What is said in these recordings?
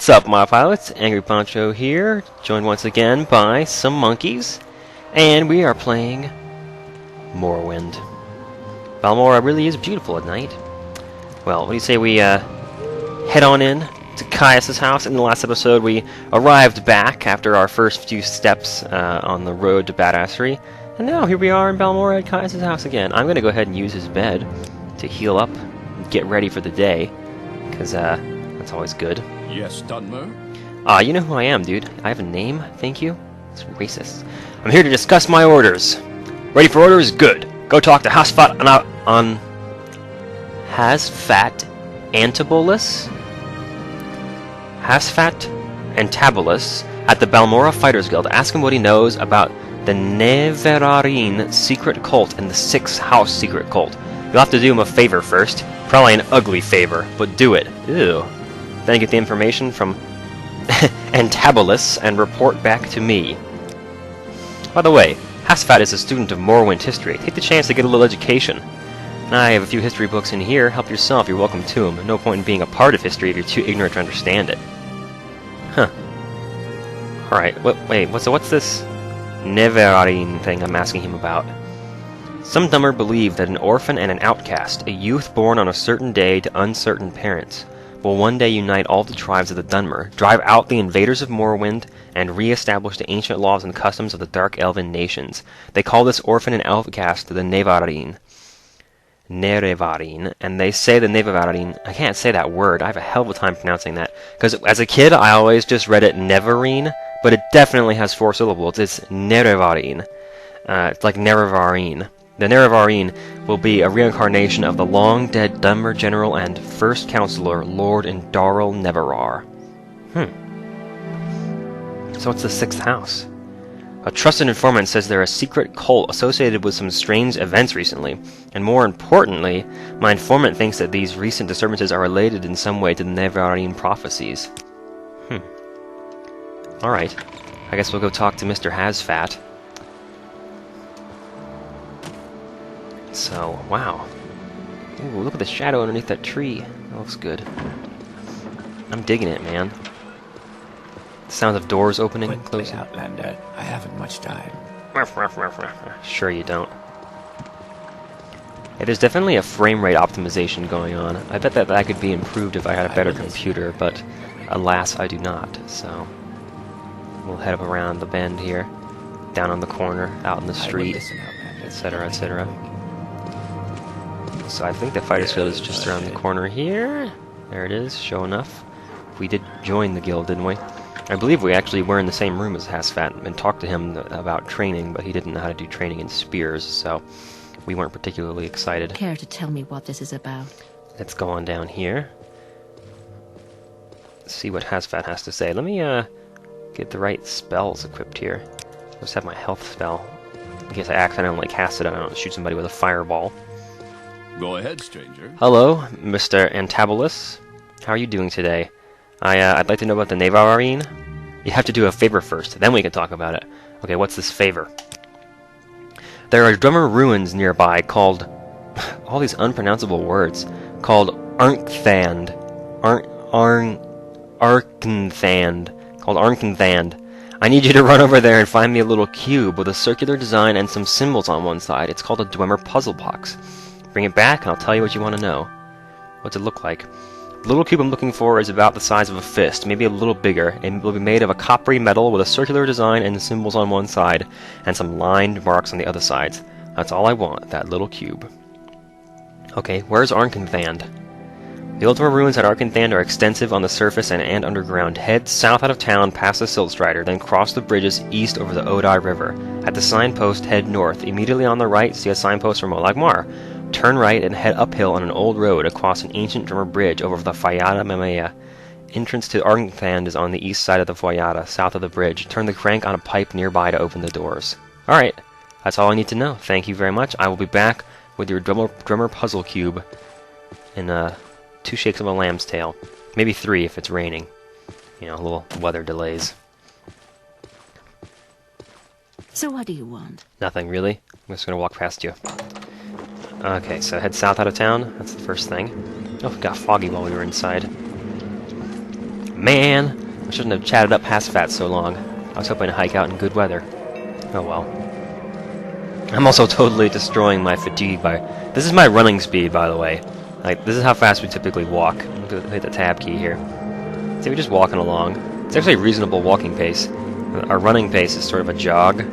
What's up, my pilots? Angry Poncho here, joined once again by some monkeys, and we are playing Morrowind. Balmora really is beautiful at night. Well, what do you say we head on in to Caius's house? In the last episode, we arrived back after our first few steps on the road to badassery, and now here we are in Balmora at Caius's house again. I'm going to go ahead and use his bed to heal up and get ready for the day, because that's always good. Yes, Dwemer? You know who I am, dude. I have a name, thank you. It's racist. I'm here to discuss my orders. Ready for orders? Good. Go talk to Assfat on Assfat Antabolus? Assfat Antabolus at the Balmora Fighters Guild. Ask him what he knows about the Neverarine secret cult and the Sixth House secret cult. You'll have to do him a favor first. Probably an ugly favor, but do it. Ew. Then get the information from Antabolus and report back to me. By the way, Assfat is a student of Morrowind history. Take the chance to get a little education. I have a few history books in here. Help yourself, you're welcome to them. No point in being a part of history if you're too ignorant to understand it. Huh. Alright, what's this Neverarine thing I'm asking him about? Some Dwemer believe that an orphan and an outcast, a youth born on a certain day to uncertain parents, will one day unite all the tribes of the Dwemer, drive out the invaders of Morrowind, and re-establish the ancient laws and customs of the Dark Elven nations. They call this orphan and outcast the Neverarine, and they say the Neverarine, I can't say that word, I have a hell of a time pronouncing that, because as a kid I always just read it Neverine, but it definitely has 4 syllables. It's Nerevarine. It's like Nerevarine. The Nerevarine will be a reincarnation of the long-dead Dwemer general and first counselor, Lord Indaril Neverar. So what's the Sixth House? A trusted informant says they're a secret cult associated with some strange events recently, and more importantly, my informant thinks that these recent disturbances are related in some way to the Neverarine prophecies. Alright, I guess we'll go talk to Mr. Assfat. So, wow. Ooh, look at the shadow underneath that tree. That looks good. I'm digging it, man. Sounds of doors opening and closing. Outlander. I haven't much time. Sure you don't. Yeah, there's definitely a frame rate optimization going on. I bet that could be improved if I had a better computer, but alas, I do not. So, we'll head up around the bend here, down on the corner, out in the street, etc., etc. So I think the Fighters Guild is just around the corner here. There it is, sure enough. We did join the guild, didn't we? I believe we actually were in the same room as Assfat and talked to him about training, but he didn't know how to do training in spears, so we weren't particularly excited. Care to tell me what this is about? Let's go on down here. See what Assfat has to say. Let me get the right spells equipped here. Let's have my health spell. In case I accidentally cast it, I don't shoot somebody with a fireball. Go ahead, stranger. Hello, Mr. Antabolus. How are you doing today? I'd like to know about the Neverarine. You have to do a favor first, then we can talk about it. Okay, what's this favor? There are Dwemer ruins nearby called... all these unpronounceable words. Called Arkngthand. Arkngthand. Called Arkngthand. I need you to run over there and find me a little cube with a circular design and some symbols on one side. It's called a Dwemer Puzzle Box. Bring it back and I'll tell you what you want to know. What's it look like? The little cube I'm looking for is about the size of a fist, maybe a little bigger, and will be made of a coppery metal with a circular design and symbols on one side, and some lined marks on the other sides. That's all I want, that little cube. Okay, where's Arkngthand? The old Dwemer ruins at Arkngthand are extensive on the surface and underground. Head south out of town past the Siltstrider, then cross the bridges east over the Odai River. At the signpost, head north. Immediately on the right, see a signpost for Molagmar. Turn right and head uphill on an old road across an ancient Dwemer bridge over the Fayada Mamaya. Entrance to Arkngthand is on the east side of the Fayada, south of the bridge. Turn the crank on a pipe nearby to open the doors. Alright, that's all I need to know. Thank you very much. I will be back with your Dwemer Puzzle Cube in 2 shakes of a lamb's tail. Maybe 3 if it's raining. You know, little weather delays. So what do you want? Nothing, really. I'm just gonna walk past you. Okay, so head south out of town. That's the first thing. Oh, it got foggy while we were inside. man! I shouldn't have chatted up Assfat so long. I was hoping to hike out in good weather. Oh well. I'm also totally destroying my fatigue by... This is my running speed, by the way. Like, this is how fast we typically walk. Hit the tab key here. See, we're just walking along. It's actually a reasonable walking pace. Our running pace is sort of a jog.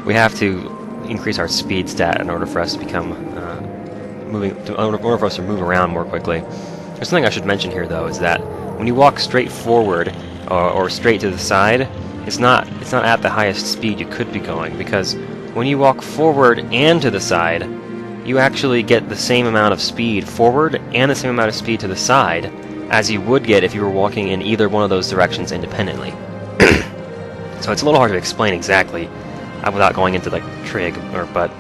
We have to increase our speed stat in order for us to become in order for us to move around more quickly. There's something I should mention here, though, is that when you walk straight forward or straight to the side, it's not at the highest speed you could be going, because when you walk forward and to the side, you actually get the same amount of speed forward and the same amount of speed to the side as you would get if you were walking in either one of those directions independently. So it's a little hard to explain exactly without going into like trig, but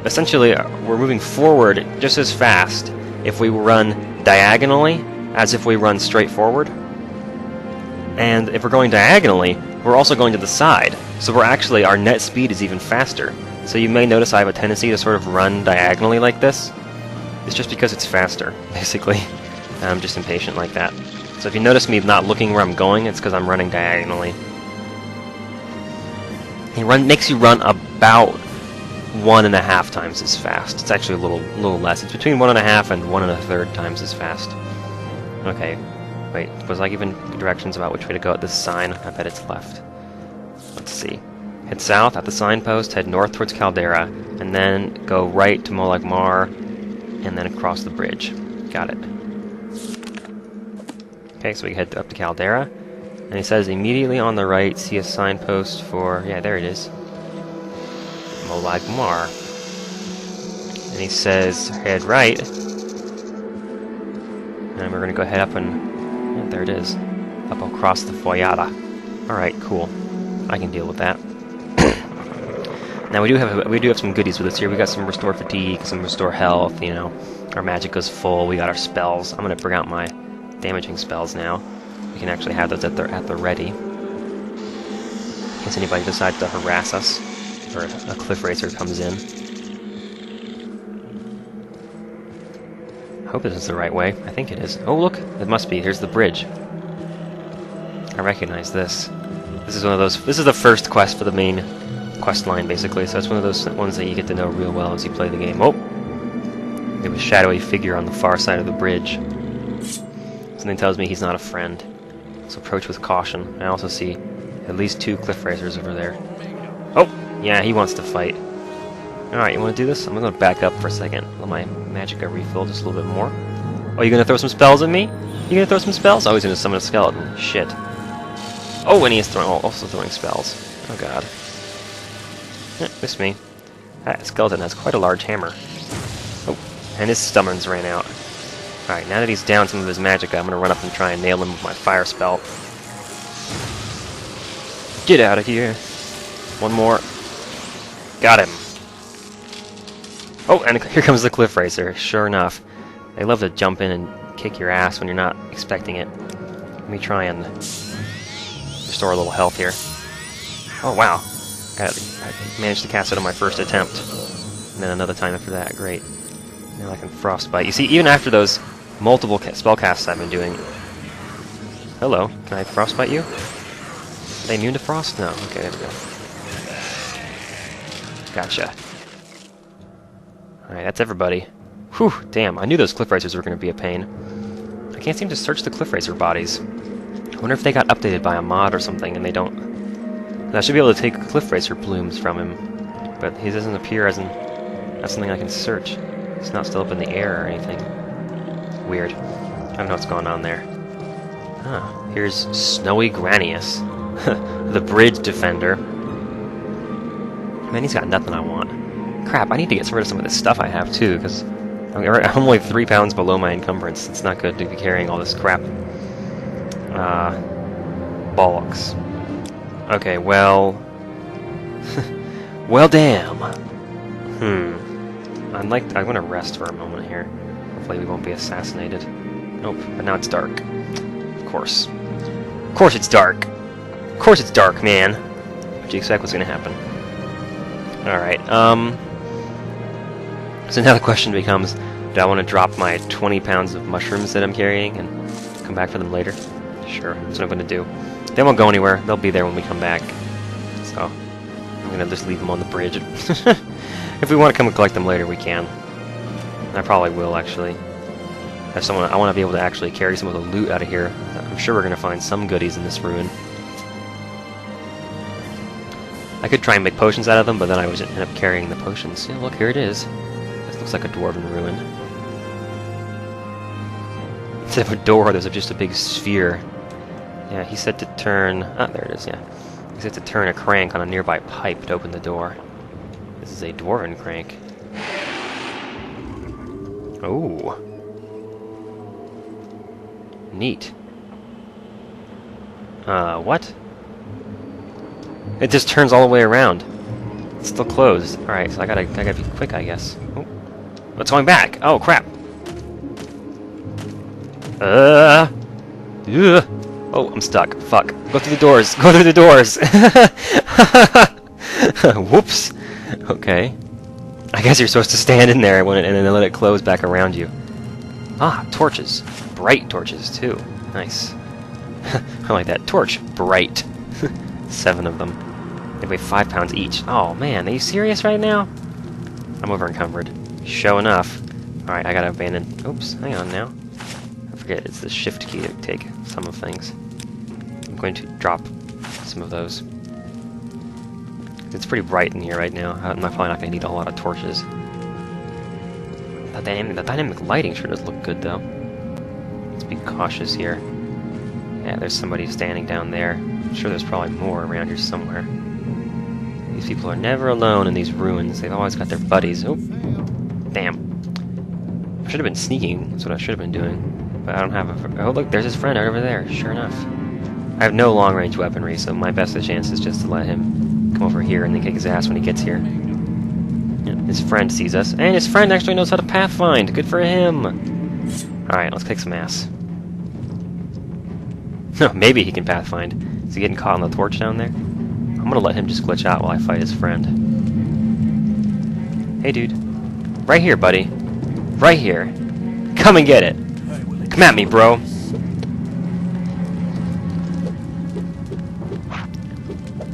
essentially we're moving forward just as fast if we run diagonally as if we run straight forward. And if we're going diagonally, we're also going to the side. So we're actually, our net speed is even faster. So you may notice I have a tendency to sort of run diagonally like this. It's just because it's faster, basically. I'm just impatient like that. So if you notice me not looking where I'm going, it's because I'm running diagonally. It makes you run about 1.5 times as fast. It's actually a little less. It's between 1.5 and 1 1/3 times as fast. Okay. Wait, was I given directions about which way to go at this sign? I bet it's left. Let's see. Head south at the signpost, head north towards Caldera, and then go right to Molagmar, and then across the bridge. Got it. Okay, so we head up to Caldera, and he says immediately on the right, see a signpost for... yeah, there it is. Molagmar. And he says, head right, and we're going to go head up and... yeah, there it is. Up across the Foyada. Alright, cool. I can deal with that. Now we do have some goodies with us here. We got some restore fatigue, some restore health, you know. Our magic goes full, we got our spells. I'm gonna bring out my damaging spells now. We can actually have those at the ready. In case anybody decides to harass us, or a cliff racer comes in. I hope this is the right way. I think it is. Oh, look! It must be. Here's the bridge. I recognize this. This is one of those... this is the first quest for the main quest line, basically, so it's one of those ones that you get to know real well as you play the game. Oh! There was a shadowy figure on the far side of the bridge. Something tells me he's not a friend. So approach with caution. I also see at least 2 cliff racers over there. Oh! Yeah, he wants to fight. Alright, you want to do this? I'm going to back up for a second. Let my magic refill just a little bit more. Oh, you going to throw some spells at me? You going to throw some spells? Oh, he's going to summon a skeleton. Shit. Oh, and he is also throwing spells. Oh, God. Missed me. That skeleton has quite a large hammer. Oh, and his summons ran out. Alright, now that he's down some of his magic, I'm going to run up and try and nail him with my fire spell. Get out of here. One more. Got him. Oh, and here comes the cliff racer. Sure enough. They love to jump in and kick your ass when you're not expecting it. Let me try and restore a little health here. Oh, wow. I managed to cast it on my first attempt. And then another time after that. Great. Now I can frostbite. You see, even after those multiple spell casts I've been doing... hello. Can I frostbite you? Are they immune to frost? No. Okay, there we go. Gotcha. Alright, that's everybody. Whew, damn, I knew those cliff racers were going to be a pain. I can't seem to search the cliff racer bodies. I wonder if they got updated by a mod or something and they don't... I should be able to take cliff racer plumes from him, but he doesn't appear as something I can search. It's not still up in the air or anything. Weird. I don't know what's going on there. Ah, here's Snowy Granius. The bridge defender. Man, he's got nothing I want. Crap, I need to get rid of some of this stuff I have, too, because I'm only 3 pounds below my encumbrance. It's not good to be carrying all this crap. Bollocks. Okay, well... well, damn. I'm gonna rest for a moment here. Hopefully we won't be assassinated. Nope, but now it's dark. Of course. Of course it's dark! Of course it's dark, man! What do you expect was gonna happen? Alright, so now the question becomes, do I want to drop my 20 pounds of mushrooms that I'm carrying and come back for them later? Sure, that's what I'm gonna do. They won't go anywhere. They'll be there when we come back. So, I'm gonna just leave them on the bridge. If we want to come and collect them later, we can. I probably will, actually. If someone, I want to be able to actually carry some of the loot out of here. I'm sure we're gonna find some goodies in this ruin. I could try and make potions out of them, but then I would end up carrying the potions. Yeah, look, here it is. This looks like a dwarven ruin. Instead of a door, there's just a big sphere. Yeah, he said to turn... Ah, there it is, yeah. He said to turn a crank on a nearby pipe to open the door. This is a dwarven crank. Oh. Neat. What? It just turns all the way around. It's still closed. Alright, so I gotta be quick, I guess. Oh. It's going back! Oh, crap! Oh, I'm stuck. Fuck. Go through the doors! Go through the doors! Whoops! Okay. I guess you're supposed to stand in there and then let it close back around you. Ah, torches. Bright torches, too. Nice. I like that. Torch. Bright. 7 of them. They weigh 5 pounds each. Oh, man. Are you serious right now? I'm over encumbered. Show enough. Alright, I gotta abandon... Oops, hang on now. I forget, it's the shift key to take some of things. I'm going to drop some of those. It's pretty bright in here right now. I'm probably not going to need a lot of torches. The dynamic lighting sure does look good, though. Let's be cautious here. Yeah, there's somebody standing down there. I'm sure there's probably more around here somewhere. These people are never alone in these ruins. They've always got their buddies. Oh, damn. I should have been sneaking. That's what I should have been doing. But I don't have a... Oh, look, there's his friend right over there. Sure enough. I have no long-range weaponry, so my best chance is just to let him come over here and then kick his ass when he gets here. Yeah, his friend sees us, and his friend actually knows how to pathfind. Good for him. Alright, let's kick some ass. Maybe he can pathfind. Is he getting caught on the torch down there? I'm gonna let him just glitch out while I fight his friend. Hey, dude. Right here, buddy. Right here. Come and get it. Come at me, bro.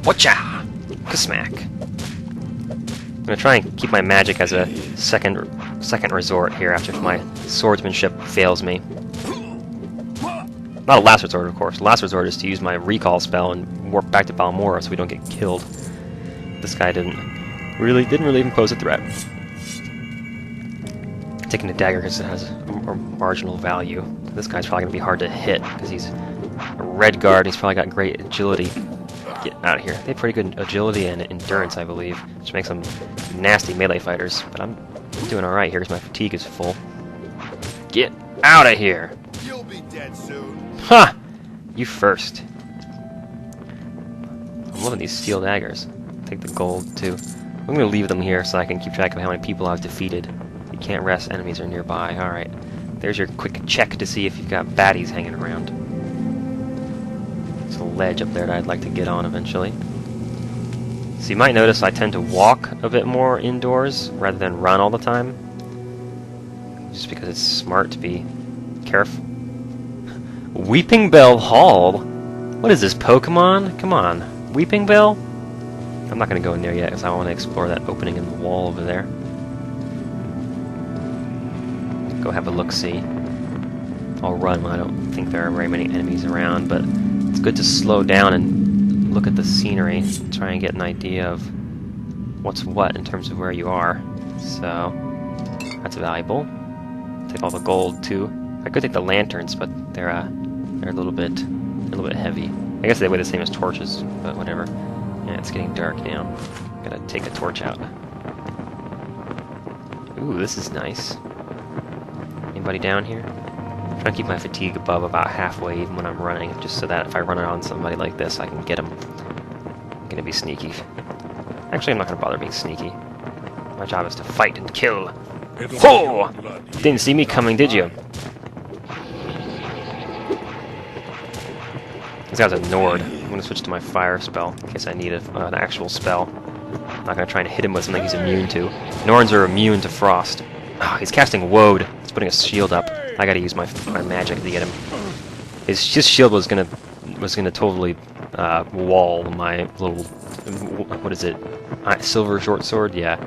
Whatcha? Smack. I'm gonna try and keep my magic as a second resort here after my swordsmanship fails me. Not a last resort, of course. Last resort is to use my recall spell and warp back to Balmora so we don't get killed. This guy didn't really even pose a threat. Taking a dagger because it has a marginal value. This guy's probably gonna be hard to hit because he's a red guard. He's probably got great agility. Get out of here. They have pretty good agility and endurance, I believe, which makes them nasty melee fighters. But I'm doing all right here because my fatigue is full. Get out of here! You'll be dead soon. Ha! You first. I'm loving these steel daggers. Take the gold, too. I'm going to leave them here so I can keep track of how many people I've defeated. You can't rest, enemies are nearby. Alright. There's your quick check to see if you've got baddies hanging around. There's a ledge up there that I'd like to get on eventually. So you might notice I tend to walk a bit more indoors rather than run all the time. Just because it's smart to be careful. Weeping Bell Hall? What is this, Pokemon? Come on. Weeping Bell? I'm not going to go in there yet because I want to explore that opening in the wall over there. Go have a look-see. I'll run when I don't think there are very many enemies around, but it's good to slow down and look at the scenery, try and get an idea of what's what in terms of where you are. So, that's valuable. Take all the gold, too. I could take the lanterns, but they're a little bit heavy. I guess they weigh the same as torches, but whatever. Yeah, it's getting dark now. Gotta take a torch out. Ooh, this is nice. Anybody down here? I'm trying to keep my fatigue above about halfway even when I'm running, just so that if I run on somebody like this, I can get them. I'm gonna be sneaky. Actually, I'm not gonna bother being sneaky. My job is to fight and kill. Oh! Didn't see me coming, did you? This guy's a Nord. I'm going to switch to my fire spell in case I need an actual spell. I'm not going to try and hit him with something he's immune to. Norns are immune to frost. Oh, he's casting Woad. He's putting a shield up. I got to use my magic to get him. His shield was gonna totally wall my little, what is it? Silver short sword. Yeah,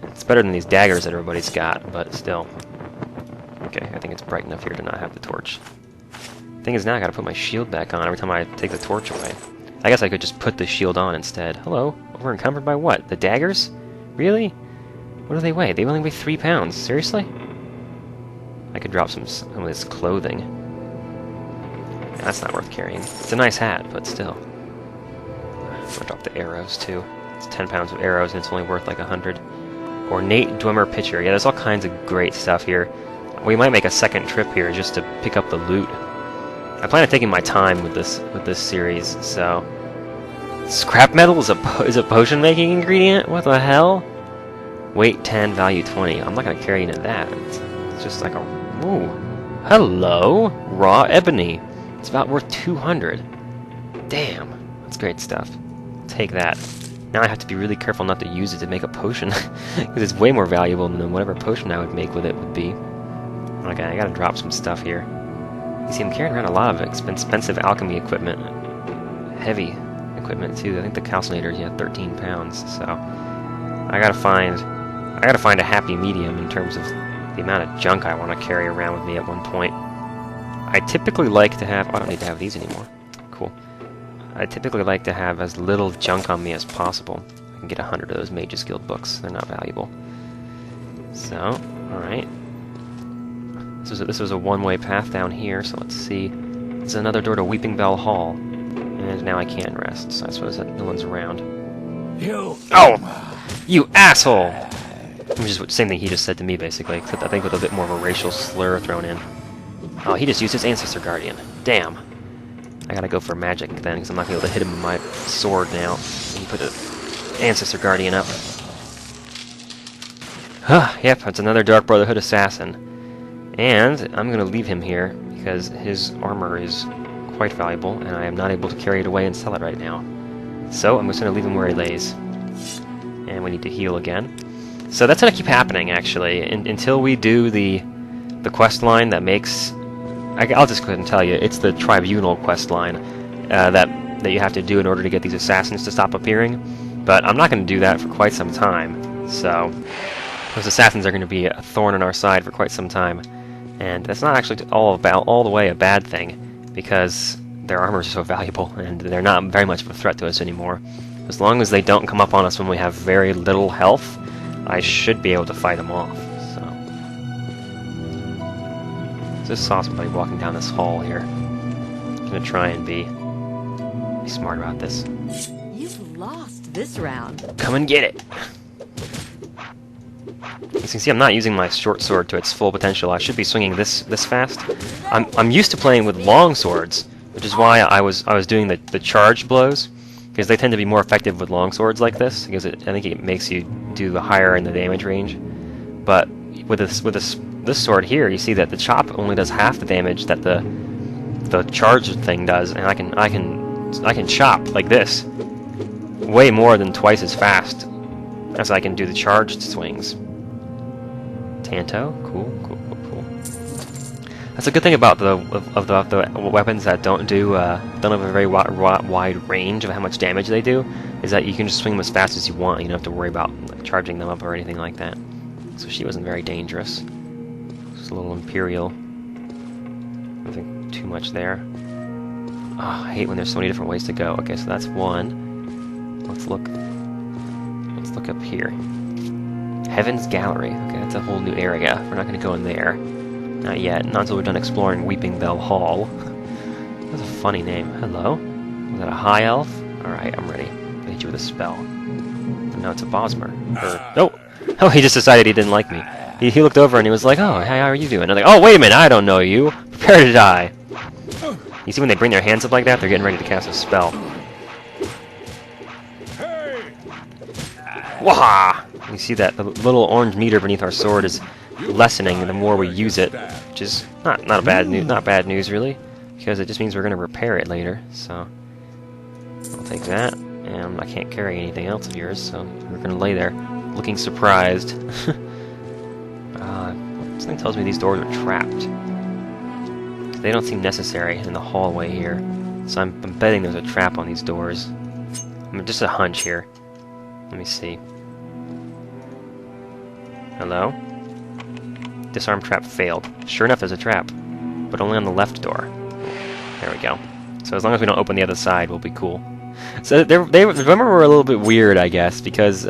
it's better than these daggers that everybody's got, but still. Okay, I think it's bright enough here to not have the torch. Thing is, now I gotta put my shield back on every time I take the torch away. I guess I could just put the shield on instead. Hello, we're encumbered by what? The daggers? Really? What do they weigh? They only weigh 3 pounds. Seriously? I could drop some of this clothing. Yeah, that's not worth carrying. It's a nice hat, but still. I'm gonna drop the arrows too. It's 10 pounds of arrows, and it's only worth like 100. Ornate Dwemer pitcher. Yeah, there's all kinds of great stuff here. We might make a second trip here just to pick up the loot. I plan on taking my time with this series, so... Scrap metal is a potion making ingredient? What the hell? Weight 10, value 20. I'm not gonna carry any of that. It's just like a... Ooh. Hello! Raw ebony. It's about worth 200. Damn. That's great stuff. Take that. Now I have to be really careful not to use it to make a potion, because it's way more valuable than whatever potion I would make with it would be. Okay, I gotta drop some stuff here. You see, I'm carrying around a lot of expensive alchemy equipment. Heavy equipment, too. I think the calcinator, yeah, 13 pounds, so... I gotta find a happy medium in terms of the amount of junk I want to carry around with me at one point. I typically like to have... Oh, I don't need to have these anymore. Cool. I typically like to have as little junk on me as possible. I can get 100 of those Mage's Guild books. They're not valuable. So, alright. This was a one-way path down here, so let's see. There's another door to Weeping Bell Hall. And now I can rest, so I suppose that no one's around. You... Oh! You asshole! Which is the same thing he just said to me, basically, except I think with a bit more of a racial slur thrown in. Oh, he just used his Ancestor Guardian. Damn. I gotta go for magic then, because I'm not gonna be able to hit him with my sword now. Let me put the Ancestor Guardian up. Yep, that's another Dark Brotherhood assassin. And I'm gonna leave him here, because his armor is quite valuable, and I am not able to carry it away and sell it right now. So, I'm just gonna leave him where he lays. And we need to heal again. So that's gonna keep happening, actually, until we do the quest line that makes... I'll just go ahead and tell you, it's the Tribunal quest line that you have to do in order to get these assassins to stop appearing. But I'm not going to do that for quite some time. So those assassins are going to be a thorn in our side for quite some time. And that's not actually all the way a bad thing, because their armor is so valuable, and they're not very much of a threat to us anymore. As long as they don't come up on us when we have very little health, I should be able to fight them off. Just saw somebody walking down this hall here. I'm gonna try and be smart about this. You've lost this round. Come and get it! As you can see, I'm not using my short sword to its full potential. I should be swinging this fast. I'm used to playing with long swords, which is why I was doing the charged blows, because they tend to be more effective with long swords like this, because I think it makes you do the higher in the damage range. But with this sword here, you see that the chop only does half the damage that the charged thing does, and I can chop like this way more than twice as fast as I can do the charged swings. Tanto, cool. That's a good thing about the weapons that don't have a very wide range of how much damage they do, is that you can just swing them as fast as you want. You don't have to worry about charging them up or anything like that. So she wasn't very dangerous. Just a little Imperial. Nothing too much there. Oh, I hate when there's so many different ways to go. Okay, so that's one. Let's look up here. Heaven's Gallery. Okay, that's a whole new area. We're not going to go in there. Not yet. Not until we're done exploring Weeping Bell Hall. That's a funny name. Hello? Was that a high elf? Alright, I'm ready. I'll hit you with a spell. And now it's a Bosmer. Oh, he just decided he didn't like me. He looked over and he was like, oh, hey, how are you doing? I'm like, oh, wait a minute, I don't know you. Prepare to die. You see when they bring their hands up like that, they're getting ready to cast a spell. Waha! You see that the little orange meter beneath our sword is lessening the more we use it, which is not bad news really, because it just means we're going to repair it later. So I'll take that, and I can't carry anything else of yours, so we're going to lay there looking surprised. Something tells me these doors are trapped. So they don't seem necessary in the hallway here. So I'm betting there's a trap on these doors. I mean, just a hunch here. Let me see. Hello? Disarm trap failed. Sure enough, there's a trap. But only on the left door. There we go. So as long as we don't open the other side, we'll be cool. So Dwemer were a little bit weird, I guess, because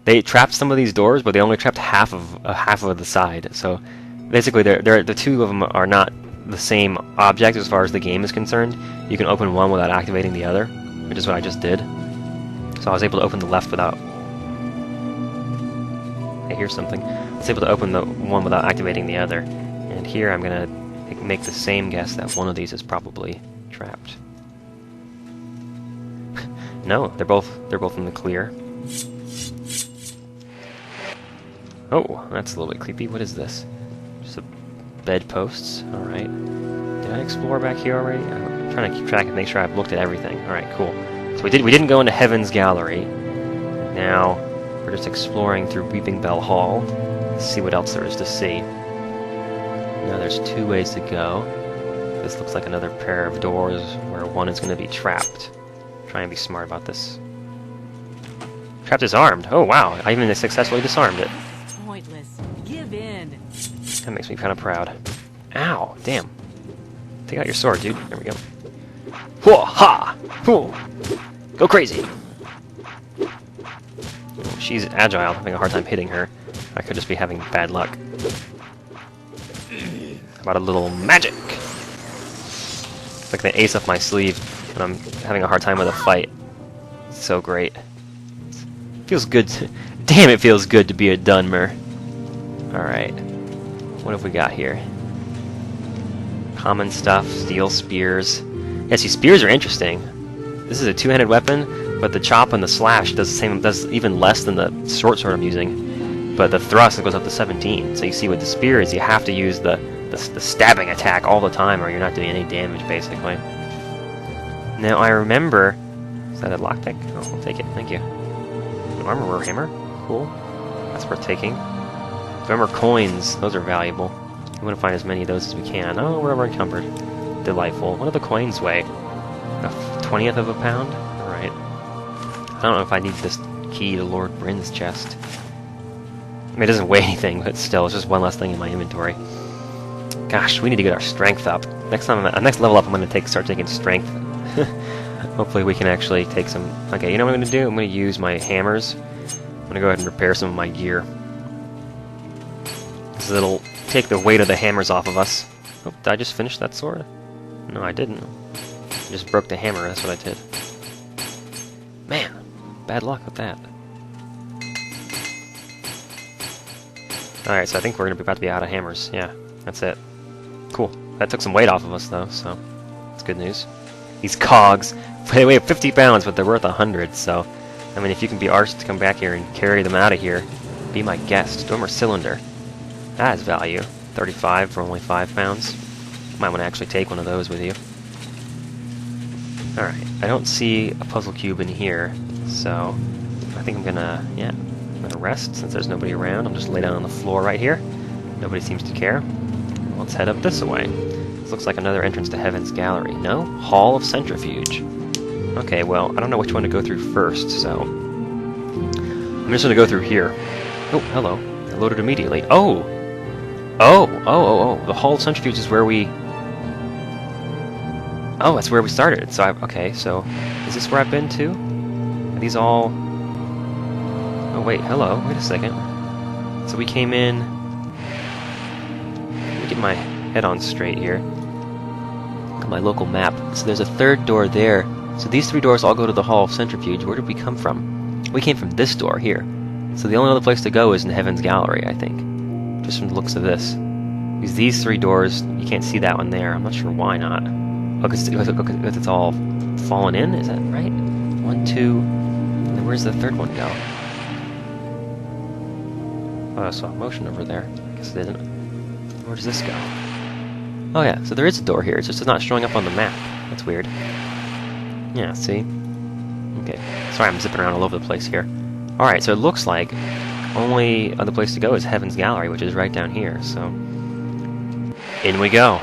they trapped some of these doors, but they only trapped half of the side. So basically, the two of them are not the same object as far as the game is concerned. You can open one without activating the other, which is what I just did. So I was able to open the left without... I hear something. I was able to open the one without activating the other. And here I'm gonna make the same guess that one of these is probably trapped. No, they're both in the clear. Oh, that's a little bit creepy. What is this? Just a bedposts. All right. Did I explore back here already? I'm trying to keep track and make sure I've looked at everything. All right, cool. So we didn't go into Heaven's Gallery. Now we're just exploring through Weeping Bell Hall. Let's see what else there is to see. Now there's two ways to go. This looks like another pair of doors where one is going to be trapped. Try and be smart about this. Trap disarmed. Oh wow! I even successfully disarmed it. Pointless. Give in. That makes me kind of proud. Ow! Damn. Take out your sword, dude. There we go. Whoa! Ha! Whoa! Go crazy! Oh, she's agile. I'm having a hard time hitting her. I could just be having bad luck. How about a little magic? It's like the ace up my sleeve when I'm having a hard time with a fight. It's so great. Feels good. Damn, it feels good to be a Dwemer. Alright. What have we got here? Common stuff, steel spears. Yeah, see, spears are interesting. This is a two-handed weapon, but the chop and the slash does even less than the short sword I'm using. But the thrust goes up to 17. So you see, with the spears, you have to use the stabbing attack all the time, or you're not doing any damage, basically. Now, I remember... Is that a lockpick? Oh, I'll take it. Thank you. Armor hammer. Cool. That's worth taking. Dwemer coins. Those are valuable. We want to find as many of those as we can. Oh, we're encumbered. Delightful. What do the coins weigh? A 20th of a pound? Alright. I don't know if I need this key to Lord Bryn's chest. I mean, it doesn't weigh anything, but still, it's just one less thing in my inventory. Gosh, we need to get our strength up. Next level up, I'm going to start taking strength. Hopefully we can actually take some... Okay, you know what I'm going to do? I'm going to use my hammers. I'm going to go ahead and repair some of my gear. Because it'll take the weight of the hammers off of us. Oh, did I just finish that sword? No, I didn't. I just broke the hammer, that's what I did. Man, bad luck with that. Alright, so I think we're about to be out of hammers. Yeah, that's it. Cool. That took some weight off of us, though, so that's good news. These cogs, they weigh 50 pounds, but they're worth 100, so... I mean, if you can be arsed to come back here and carry them out of here, be my guest. Dwemer cylinder. That has value. 35 for only 5 pounds. Might want to actually take one of those with you. Alright, I don't see a puzzle cube in here, so... I think I'm gonna rest, since there's nobody around. I'll just lay down on the floor right here. Nobody seems to care. Let's head up this way. This looks like another entrance to Heaven's Gallery. No? Hall of Centrifuge. Okay, well, I don't know which one to go through first, so... I'm just gonna go through here. Oh, hello. I loaded immediately. Oh! Oh! The Hall of Centrifuge is where we... Oh, that's where we started. So, okay, so... Is this where I've been to? Are these all... Oh, wait, hello. Wait a second. So we came in... Let me get my head on straight here. Look at my local map. So there's a third door there. So these 3 doors all go to the Hall of Centrifuge. Where did we come from? We came from this door here. So the only other place to go is in Heaven's Gallery, I think. Just from the looks of this. Because these 3 doors, you can't see that one there. I'm not sure why not. Oh, because it's all fallen in? Is that right? 1, 2... And then where's the third one go? Oh, I saw motion over there. I guess it didn't. Where does this go? Oh yeah, so there is a door here. It's just not showing up on the map. That's weird. Yeah, see? Okay. Sorry, I'm zipping around all over the place here. Alright, so it looks like only other place to go is Heaven's Gallery, which is right down here, so... In we go!